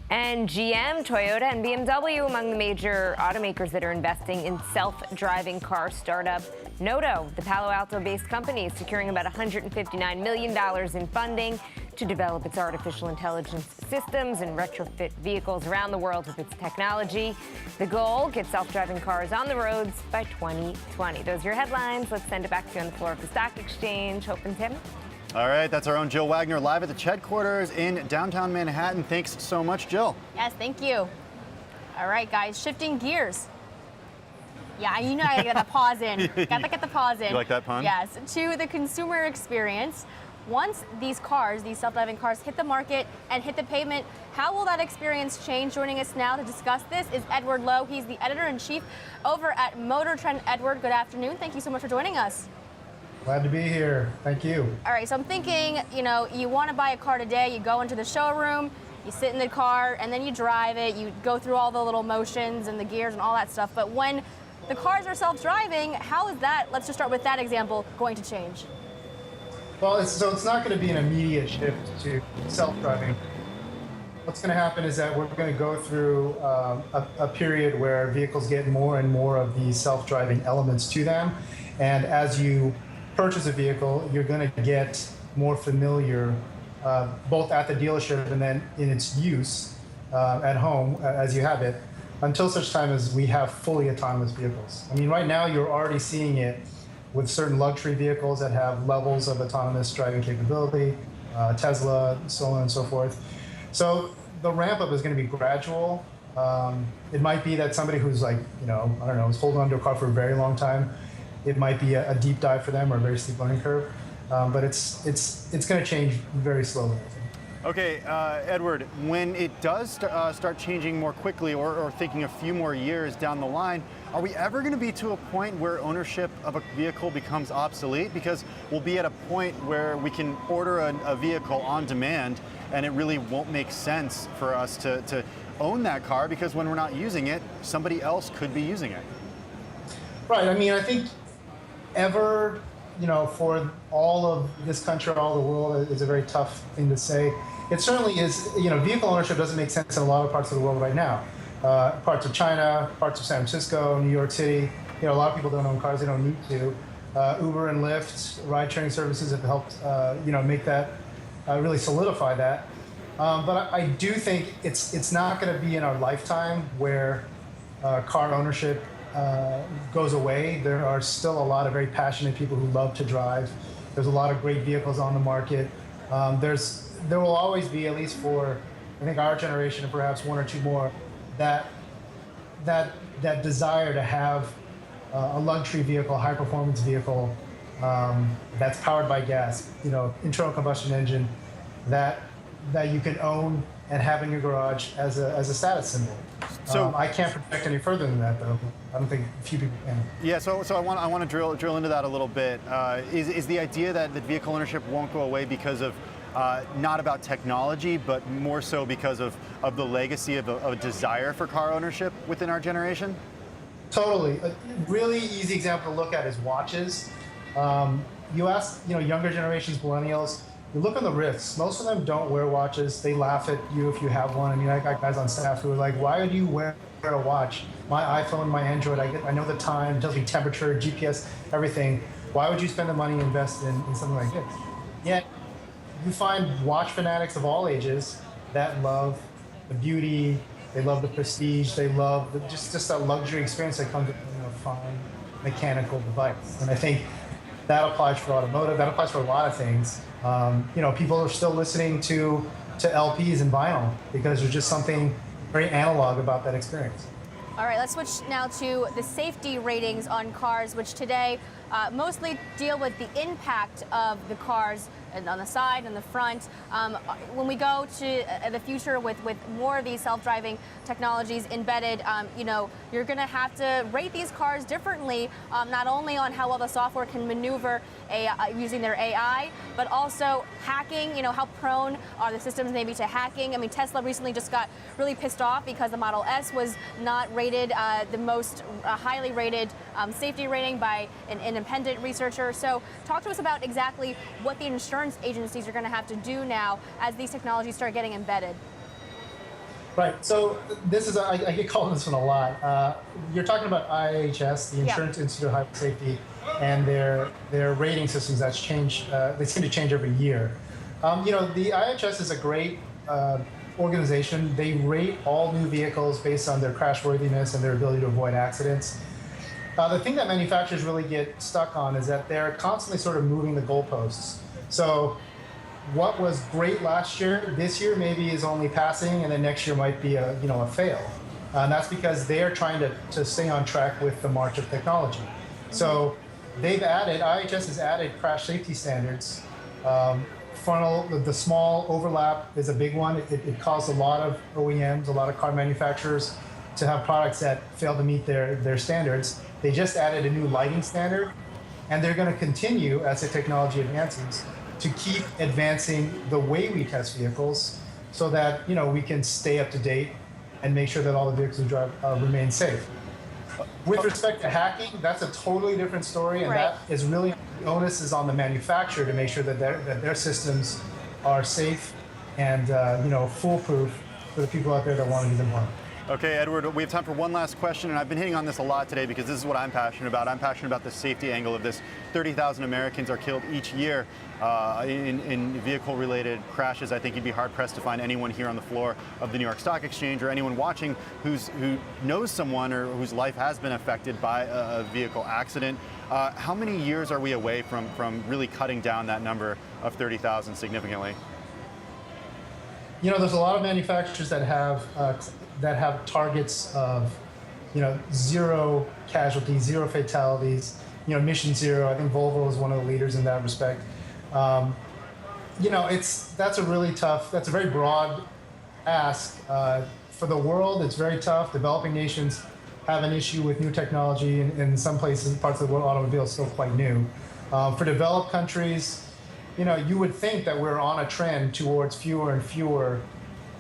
And GM, Toyota, and BMW among the major automakers that are investing in self-driving car startup Noto. The Palo Alto-based company is securing about $159 million in funding to develop its artificial intelligence systems and retrofit vehicles around the world with its technology. The goal, get self-driving cars on the roads by 2020. Those are your headlines. Let's send it back to you on the floor of the stock exchange. Hope and Tim. All right, that's our own Jill Wagner live at the Ched quarters in downtown Manhattan. Thanks so much, Jill. Yes, thank you. All right, guys, shifting gears. Yeah, you know I gotta get the pause in. Gotta get the pause in. You like that pun? Yes, to the consumer experience. Once these cars, these self-driving cars, hit the market and hit the pavement, how will that experience change? Joining us now to discuss this is Edward Lowe. He's the editor-in-chief over at Motor Trend. Edward, good afternoon. Thank you so much for joining us. Glad to be here. Thank you. All right, so I'm thinking, you know, you want to buy a car today, you go into the showroom, you sit in the car, and then you drive it, you go through all the little motions and the gears and all that stuff. But when the cars are self-driving, how is that, let's just start with that example, going to change? Well, it's not going to be an immediate shift to self-driving. What's going to happen is that we're going to go through a period where vehicles get more and more of these self-driving elements to them. And as you purchase a vehicle, you're going to get more familiar, both at the dealership and then in its use at home as you have it, until such time as we have fully autonomous vehicles. I mean, right now you're already seeing it with certain luxury vehicles that have levels of autonomous driving capability, Tesla, so on and so forth. So the ramp up is going to be gradual. It might be that somebody who's like, you know, I don't know, is holding onto a car for a very long time, it might be a deep dive for them or a very steep learning curve. But it's going to change very slowly, I think. Okay, Edward, when it does start changing more quickly or thinking a few more years down the line, are we ever going to be to a point where ownership of a vehicle becomes obsolete? Because we'll be at a point where we can order a vehicle on demand and it really won't make sense for us to own that car because when we're not using it, somebody else could be using it. Right, I mean, I think you know, for all of this country, all the world, is a very tough thing to say. It certainly is, you know, vehicle ownership doesn't make sense in a lot of parts of the world right now. Parts of China, parts of San Francisco, New York City, you know, a lot of people don't own cars, they don't need to. Uber and Lyft, ride-sharing services have helped, you know, make that, really solidify that. But I do think it's not going to be in our lifetime where car ownership goes away. There are still a lot of very passionate people who love to drive. There's a lot of great vehicles on the market. There will always be, at least for, I think, our generation and perhaps one or two more, that desire to have a luxury vehicle, high performance vehicle that's powered by gas, you know, internal combustion engine, that you can own and have in your garage as a status symbol. So I can't project any further than that, though. I don't think few people can. Yeah, so I want to drill into that a little bit. Is the idea that vehicle ownership won't go away because of not about technology, but more so because of the legacy of a desire for car ownership within our generation? Totally. A really easy example to look at is watches. You ask, you know, younger generations, millennials, you look on the wrists. Most of them don't wear watches. They laugh at you if you have one. I mean, I got guys on staff who are like, "Why would you wear a watch? My iPhone, my Android, I know the time, it tells me temperature, GPS, everything. Why would you spend the money and invest in something like this?" Yet, you find watch fanatics of all ages that love the beauty, they love the prestige, they love just that luxury experience that comes with a fine mechanical device. And I think that applies for automotive, that applies for a lot of things. You know, people are still listening to LPs and vinyl because there's just something very analog about that experience. All right, let's switch now to the safety ratings on cars, which today mostly deal with the impact of the cars and on the side and the front. When we go to the future with more of these self-driving technologies embedded, you know, you're going to have to rate these cars differently, not only on how well the software can maneuver using their AI, but also hacking. You know, how prone are the systems maybe to hacking? I mean, Tesla recently just got really pissed off because the Model S was not rated the most highly rated safety rating by an independent researcher. So talk to us about exactly what the insurance agencies are going to have to do now as these technologies start getting embedded. Right. So this is, I get called on this one a lot. You're talking about IHS, the Insurance Institute of Highway Safety, and their rating systems that's changed. They seem to change every year. The IHS is a great organization. They rate all new vehicles based on their crashworthiness and their ability to avoid accidents. The thing that manufacturers really get stuck on is that they're constantly sort of moving the goalposts. So what was great last year, this year maybe is only passing, and then next year might be a fail. And that's because they are trying to stay on track with the march of technology. So IHS has added crash safety standards. The small overlap is a big one. It caused a lot of OEMs, a lot of car manufacturers to have products that fail to meet their standards. They just added a new lighting standard, and they're going to continue as the technology advances to keep advancing the way we test vehicles so that we can stay up to date and make sure that all the vehicles we drive remain safe. With respect to hacking, that's a totally different story, and that is really, the onus is on the manufacturer to make sure that their systems are safe and foolproof for the people out there that want to use them harm. Okay, Edward, we have time for one last question, and I've been hitting on this a lot today because this is what I'm passionate about. I'm passionate about the safety angle of this. 30,000 Americans are killed each year in vehicle-related crashes. I think you'd be hard-pressed to find anyone here on the floor of the New York Stock Exchange or anyone watching who knows someone or whose life has been affected by a vehicle accident. How many years are we away from really cutting down that number of 30,000 significantly? There's a lot of manufacturers that have targets of, zero casualties, zero fatalities, mission zero. I think Volvo is one of the leaders in that respect. That's a very broad ask. For the world, it's very tough. Developing nations have an issue with new technology. In some places, parts of the world, automobile is still quite new. For developed countries, you would think that we're on a trend towards fewer and fewer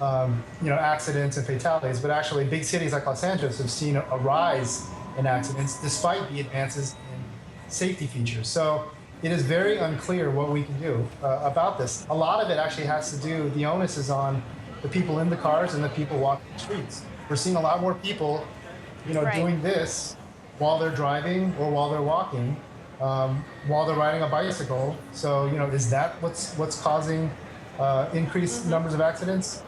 accidents and fatalities, but actually big cities like Los Angeles have seen a rise in accidents despite the advances in safety features. So it is very unclear what we can do about this. A lot of it actually has to do, the onus is on the people in the cars and the people walking the streets. We're seeing a lot more people, doing this while they're driving or while they're walking, while they're riding a bicycle. So, is that what's causing increased numbers of accidents?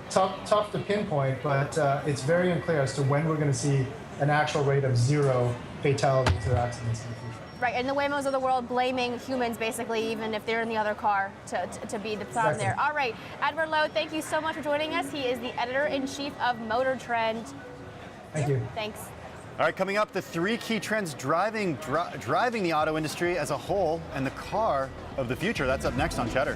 Tough to pinpoint, but it's very unclear as to when we're going to see an actual rate of zero fatalities or accidents in the future. Right, and the Waymos of the world blaming humans, basically, even if they're in the other car, to be the problem there. All right, Edward Lowe, thank you so much for joining us. He is the editor-in-chief of Motor Trend. Thank you. Thanks. All right, coming up, the 3 key trends driving the auto industry as a whole and the car of the future. That's up next on Cheddar.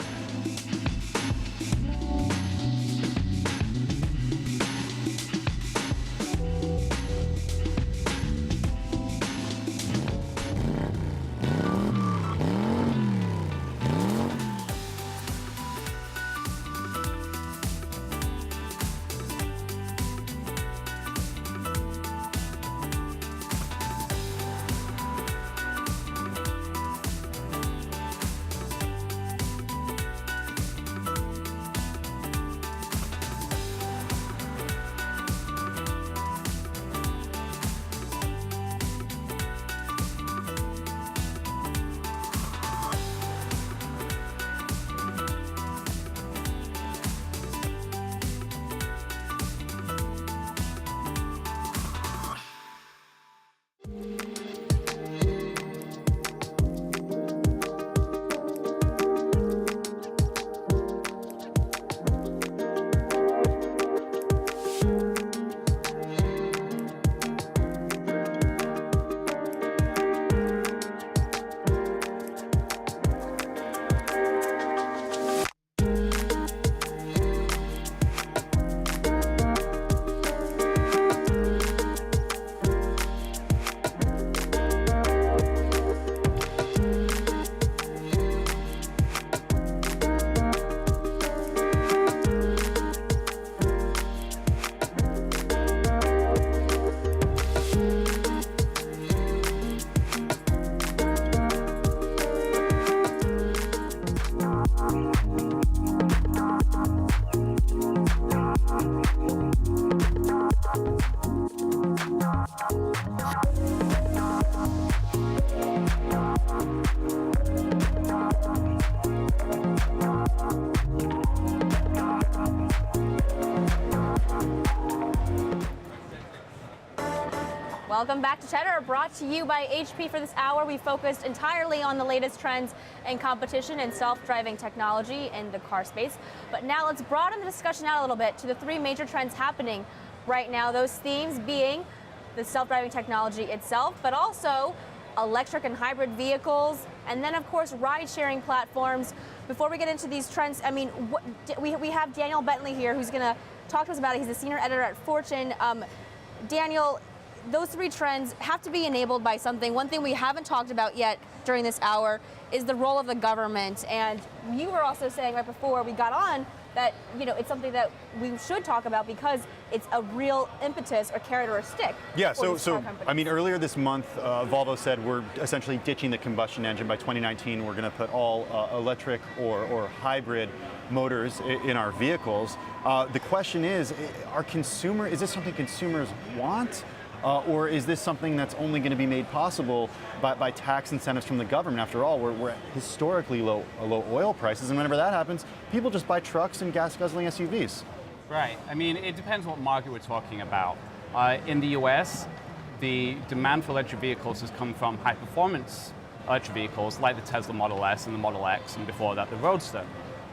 Welcome back to Cheddar, brought to you by HP. For this hour, we focused entirely on the latest trends and competition in self-driving technology in the car space. But now let's broaden the discussion out a little bit to the three major trends happening right now. Those themes being the self-driving technology itself, but also electric and hybrid vehicles, and then of course ride-sharing platforms. Before we get into these trends, I mean, we have Daniel Bentley here who's going to talk to us about it. He's a senior editor at Fortune. Daniel, those three trends have to be enabled by something. One thing we haven't talked about yet during this hour is the role of the government. And you were also saying right before we got on that, you know, it's something that we should talk about because it's a real impetus or carrot or a stick. Yeah, so I mean, earlier this month, Volvo said we're essentially ditching the combustion engine by 2019. We're going to put all electric or hybrid motors in our vehicles. The question is this something consumers want? Or is this something that's only going to be made possible by tax incentives from the government? After all, we're at historically low oil prices, and whenever that happens, people just buy trucks and gas-guzzling SUVs. Right. I mean, it depends what market we're talking about. In the US, the demand for electric vehicles has come from high-performance electric vehicles like the Tesla Model S and the Model X, and before that, the Roadster.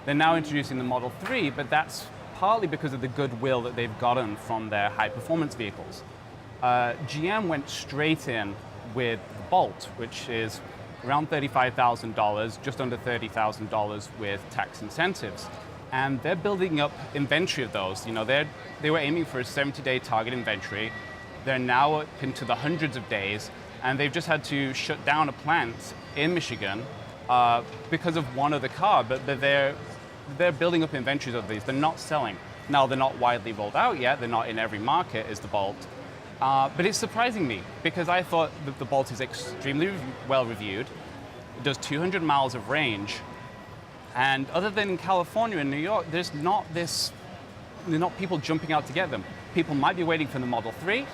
They're now introducing the Model 3, but that's partly because of the goodwill that they've gotten from their high-performance vehicles. GM went straight in with the Bolt, which is around $35,000, just under $30,000 with tax incentives. And they're building up inventory of those. You know, they were aiming for a 70-day target inventory. They're now up into the hundreds of days, and they've just had to shut down a plant in Michigan because of one other car, but they're building up inventories of these. They're not selling. Now, they're not widely rolled out yet. They're not in every market as the Bolt. But it's surprising me because I thought that the Bolt is extremely well reviewed. It does 200 miles of range. And other than in California and New York, there's not people jumping out to get them. People might be waiting for the Model 3,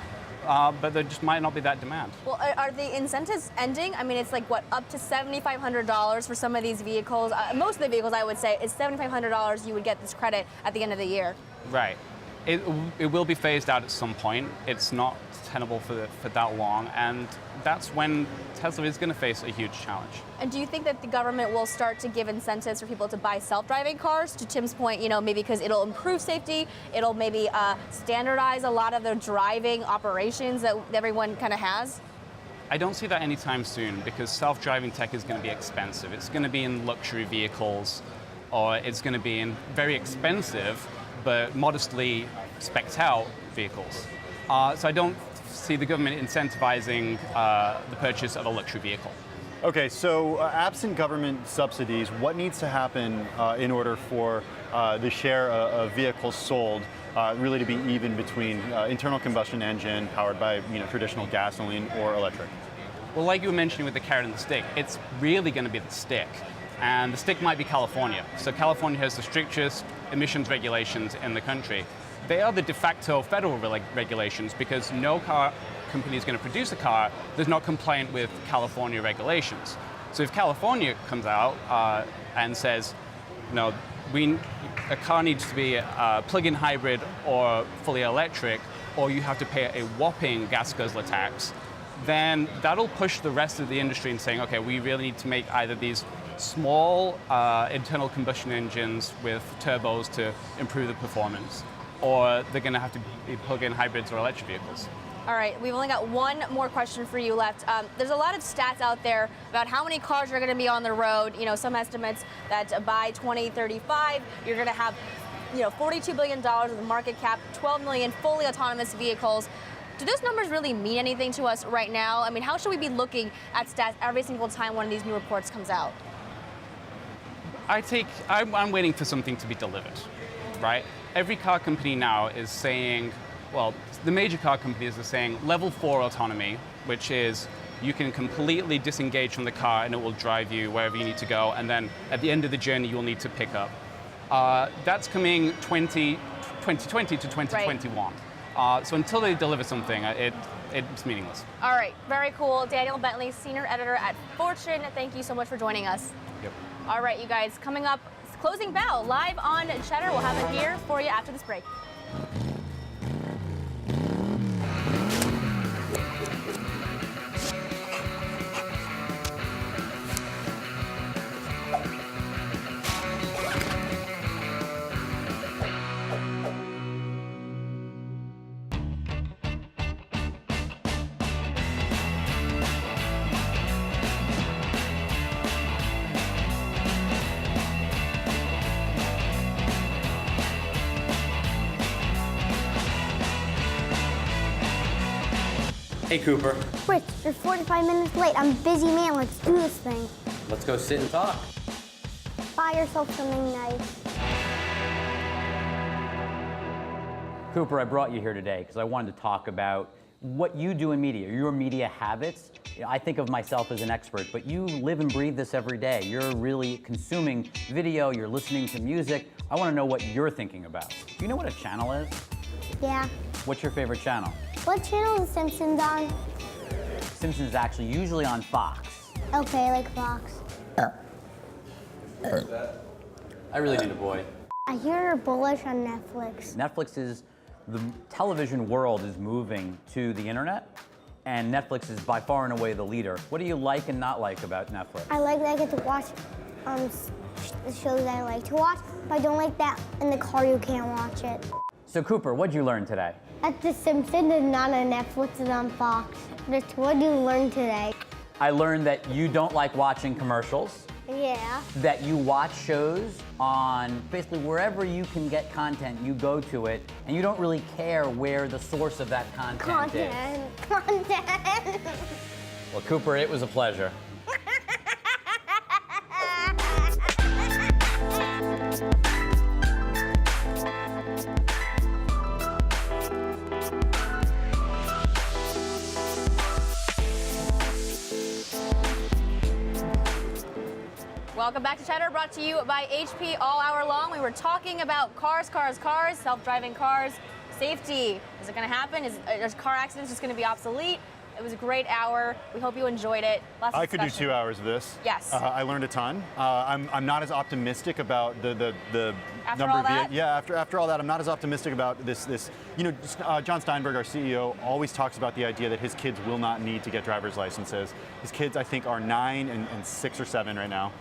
but there just might not be that demand. Well, are the incentives ending? I mean, it's like, what, up to $7,500 for some of these vehicles? Most of the vehicles, I would say, is $7,500 you would get this credit at the end of the year. Right. It will be phased out at some point. It's not tenable for that long, and that's when Tesla is going to face a huge challenge. And do you think that the government will start to give incentives for people to buy self-driving cars? To Tim's point, you know, maybe because it'll improve safety, it'll maybe standardize a lot of the driving operations that everyone kind of has? I don't see that anytime soon because self-driving tech is going to be expensive. It's going to be in luxury vehicles, or it's going to be in very expensive but modestly spec'd out vehicles. So I don't see the government incentivizing the purchase of a luxury vehicle. Okay, so absent government subsidies, what needs to happen in order for the share of vehicles sold really to be even between internal combustion engine powered by traditional gasoline or electric? Well, like you were mentioning with the carrot and the stick, it's really going to be the stick. And the stick might be California. So California has the strictest emissions regulations in the country. They are the de facto federal regulations because no car company is going to produce a car that's not compliant with California regulations. So if California comes out and says, no, a car needs to be a plug-in hybrid or fully electric, or you have to pay a whopping gas guzzler tax, then that'll push the rest of the industry in saying, okay, we really need to make either these small internal combustion engines with turbos to improve the performance, or they're going to have to be plug-in hybrids or electric vehicles. All right, we've only got one more question for you left. There's a lot of stats out there about how many cars are going to be on the road. You know, some estimates that by 2035, you're going to have, $42 billion of the market cap, 12 million fully autonomous vehicles. Do those numbers really mean anything to us right now? I mean, how should we be looking at stats every single time one of these new reports comes out? I'm waiting for something to be delivered, right? Every car company now is saying, well, the major car companies are saying level 4 autonomy, which is you can completely disengage from the car and it will drive you wherever you need to go, and then at the end of the journey you'll need to pick up. That's coming 2020 to 2021. Right. So until they deliver something, it's meaningless. All right, very cool. Daniel Bentley, senior editor at Fortune. Thank you so much for joining us. Yep. All right, you guys, coming up, Closing Bell, live on Cheddar. We'll have it here for you after this break. Hey, Cooper. Rich, you're 45 minutes late. I'm a busy man. Let's do this thing. Let's go sit and talk. Buy yourself something nice. Cooper, I brought you here today because I wanted to talk about what you do in media, your media habits. I think of myself as an expert, but you live and breathe this every day. You're really consuming video, you're listening to music. I want to know what you're thinking about. Do you know what a channel is? Yeah. What's your favorite channel? What channel is Simpsons on? Simpsons is actually usually on Fox. Okay, like Fox. I really need a boy. I hear you're bullish on Netflix. Netflix is, the television world is moving to the internet, and Netflix is by far and away the leader. What do you like and not like about Netflix? I like that I get to watch the shows I like to watch, but I don't like that in the car you can't watch it. So Cooper, what'd you learn today? That The Simpsons is not on Netflix, it's on Fox. Rich, what did you learn today? I learned that you don't like watching commercials, Yeah. that you watch shows on basically wherever you can get content, you go to it, and you don't really care where the source of that content is. Content. Well, Cooper, it was a pleasure. Welcome back to Cheddar, brought to you by HP all hour long. We were talking about cars, self-driving cars, safety. Is it going to happen? Is car accidents just going to be obsolete? It was a great hour. We hope you enjoyed it. Lots of I could do discussion. 2 hours of this. Yes. I learned a ton. I'm not as optimistic about the After number all of that? yeah. After all that, I'm not as optimistic about this. You know, John Steinberg, our CEO, always talks about the idea that his kids will not need to get driver's licenses. His kids, I think, are 9 and 6 or 7 right now.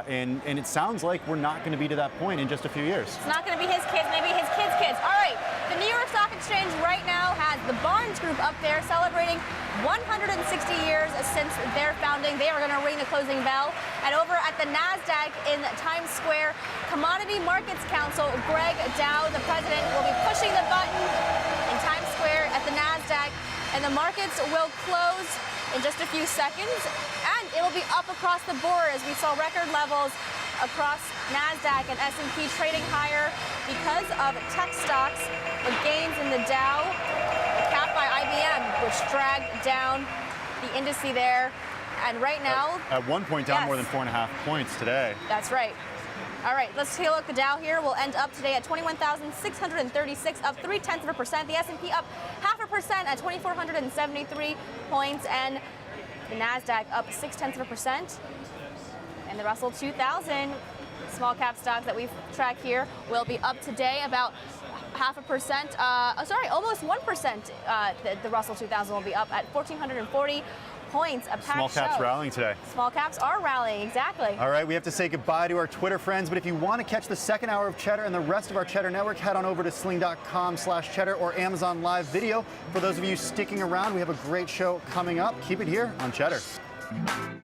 And it sounds like we're not going to be to that point in just a few years. It's not going to be his kids, maybe his kids' kids. All right, the New York Stock Exchange right now has the Barnes Group up there celebrating 160 years since their founding. They are going to ring the closing bell. And over at the NASDAQ in Times Square, Commodity Markets Counsel Greg Dow, the president, will be pushing the button in Times Square at the NASDAQ, and the markets will close in just a few seconds, and it'll be up across the board as we saw record levels across NASDAQ and S&P trading higher because of tech stocks, with gains in the Dow, capped by IBM, which dragged down the indice there. And right now, At one point down Yes. more than 4.5 points today. that's right. All right, let's take a look. The Dow here will end up today at 21,636, up 0.3%. The S&P up 0.5% at 2,473 points, and the NASDAQ up 0.6%. And the Russell 2000 small cap stocks that we've tracked here will be up today about 0.5%. Almost 1%. The Russell 2000 will be up at 1,440 points. A packed Small caps show. rallying today. Small caps are rallying, exactly. All right, we have to say goodbye to our Twitter friends, but if you want to catch the second hour of Cheddar and the rest of our Cheddar network, head on over to sling.com/Cheddar or Amazon Live Video. For those of you sticking around, we have a great show coming up. Keep it here on Cheddar.